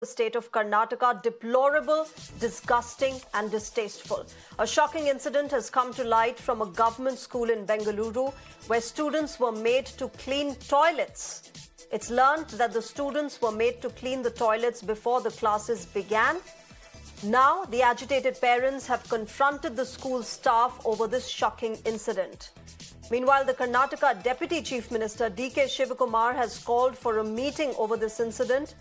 the state of Karnataka deplorable, disgusting and distasteful. A shocking incident has come to light from a government school in Bengaluru where students were made to clean toilets. It's learned that the students were made to clean the toilets before the classes began. Now, the agitated parents have confronted the school staff over this shocking incident. Meanwhile, the Karnataka Deputy Chief Minister D.K. Shivakumar has called for a meeting over this incident.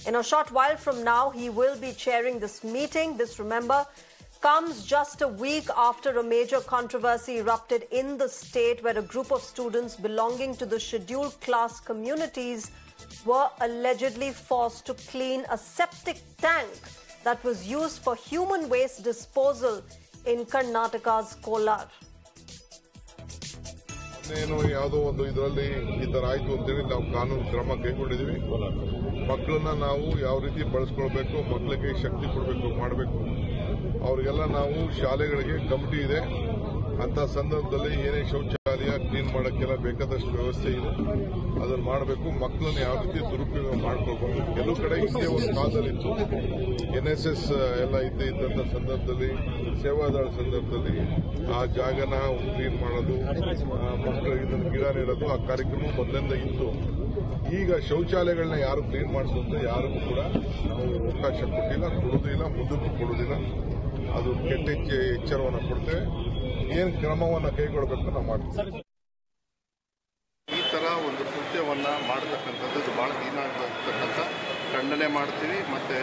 In a short while from now, he will be chairing this meeting. This, remember, comes just a week after a major controversy erupted in the state where a group of students belonging to the scheduled class communities were allegedly forced to clean a septic tank that was used for human waste disposal in Karnataka's Kolar. ಯಾವುದೋ ಒಂದು ಇದರಲ್ಲಿ ಈ ತರ ಆಯ್ತು ಅಂತೇಳಿ ನಾವು ಕಾನೂನು ಕ್ರಮ ಕೈಗೊಂಡಿದ್ದೀವಿ. ಮಕ್ಕಳನ್ನ ನಾವು ಯಾವ ರೀತಿ ಬಳಸ್ಕೊಳ್ಬೇಕು, ಮಕ್ಕಳಿಗೆ ಶಕ್ತಿ ಕೊಡಬೇಕು, ಮಾಡಬೇಕು. ಅವರಿಗೆಲ್ಲ ನಾವು ಶಾಲೆಗಳಿಗೆ ಕಮಿಟಿ ಇದೆ. ಅಂತ ಸಂದರ್ಭದಲ್ಲಿ ಏನೇ ಶೌಚಾಲಯ ಕ್ಲೀನ್ ಮಾಡೋಕ್ಕೆಲ್ಲ ಬೇಕಾದಷ್ಟು ವ್ಯವಸ್ಥೆ ಇದೆ, ಅದನ್ನು ಮಾಡಬೇಕು. ಮಕ್ಕಳನ್ನ ಯಾವ ರೀತಿ ದುರುಪಯೋಗ ಮಾಡ್ಕೊಳ್ಬಹುದು. ಕೆಲವು ಕಡೆ ಹಿಂದೆ ಒಂದು ಕಾಲದಲ್ಲಿತ್ತು, NSS ಎಲ್ಲ ಇದ್ದಂಥ ಸಂದರ್ಭದಲ್ಲಿ, ಸೇವಾದಾಳ ಸಂದರ್ಭದಲ್ಲಿ ಆ ಜಾಗನ ಕ್ಲೀನ್ ಮಾಡೋದು, ಮಕ್ಕಳಿಗೆ ಇದನ್ನು ಗಿಡ ನೆಡೋದು, ಆ ಕಾರ್ಯಕ್ರಮ ಮೊದಲಿಂದ ಇತ್ತು. ಈಗ ಶೌಚಾಲಯಗಳನ್ನ ಯಾರು ಕ್ಲೀನ್ ಮಾಡಿಸೋದು ಯಾರಿಗೂ ಕೂಡ ನಾವು ಅವಕಾಶ ಕೊಟ್ಟಿಲ್ಲ, ಕೊಡುವುದಿಲ್ಲ, ಮುಂದಕ್ಕೂ ಕೊಡುವುದಿಲ್ಲ. ಅದು ಕೆಟ್ಟ ಎಚ್ಚರವನ್ನು ಕೊಡ್ತೇವೆ. ಏನು ಕ್ರಮವನ್ನು ಕೈಗೊಳ್ಳಬೇಕು ನಾವು ಮಾಡ್ತೀವಿ. ಈ ತರ ಒಂದು ಕೃತ್ಯವನ್ನ ಮಾಡತಕ್ಕಂಥದ್ದು ಇದು ಬಹಳ ಹೀನಾಗಿರ್ತಕ್ಕಂಥ ಖಂಡನೆ ಮಾಡ್ತೀವಿ. ಮತ್ತೆ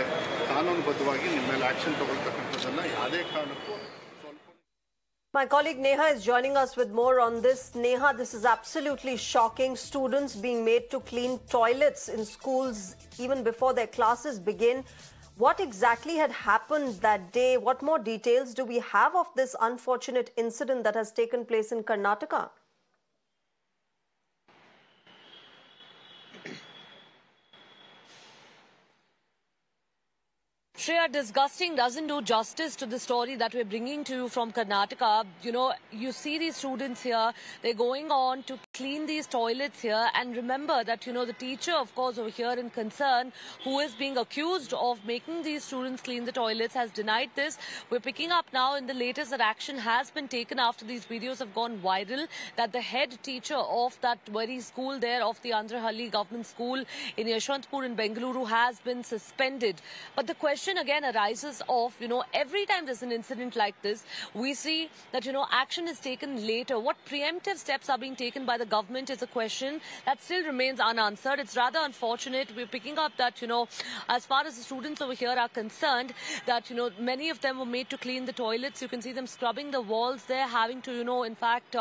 ಕಾನೂನುಬದ್ಧವಾಗಿ ನಿಮ್ಮ ಮೇಲೆ ಆಕ್ಷನ್ ತಗೊಳ್ತಕ್ಕಂಥದ್ದನ್ನ ಯಾವುದೇ ಕಾರಣಕ್ಕೂ. My colleague Neha is joining us with more on this. Neha, this is absolutely shocking. Students being made to clean toilets in schools even before their classes begin. What exactly had happened that day? What more details do we have of this unfortunate incident that has taken place in Karnataka? Shreya, disgusting doesn't do justice to the story that we're bringing to you from Karnataka. You know, you see these students here, they're going on to clean these toilets here. And remember that, you know, the teacher, of course, over here in concern, who is being accused of making these students clean the toilets, has denied this. We're picking up now in the latest that action has been taken after these videos have gone viral, that the head teacher of that very school there, of the Andrahalli government school in Yashwantpur in Bengaluru, has been suspended. But the question again arises of, you know, every time there's an incident like this, we see that, you know, action is taken later. What preemptive steps are being taken by the government is a question that still remains unanswered. It's rather unfortunate. We're picking up that, you know, as far as the students over here are concerned, that, you know, many of them were made to clean the toilets. You can see them scrubbing the walls there, having to, you know, in fact,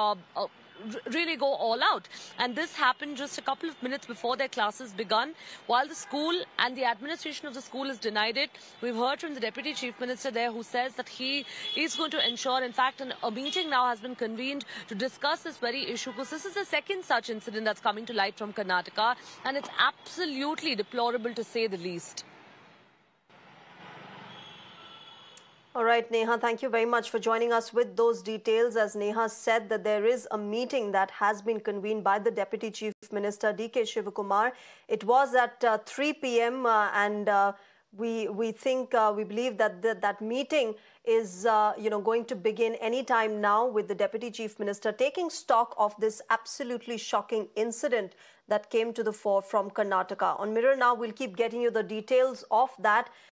really go all out. And this happened just a couple of minutes before their classes begun, while the school and the administration of the school has denied it. We've heard from the Deputy Chief Minister there, who says that he is going to ensure, in fact, a meeting now has been convened to discuss this very issue, because this is the second such incident that's coming to light from Karnataka, and it's absolutely deplorable to say the least. All right, Neha, thank you very much for joining us with those details. As Neha said, that there is a meeting that has been convened by the Deputy Chief Minister D.K. Shivakumar. It was at 3 p.m. and we think, we believe that that meeting is going to begin any time now, with the Deputy Chief Minister taking stock of this absolutely shocking incident that came to the fore from Karnataka. On Mirror Now, we'll keep getting you the details of that.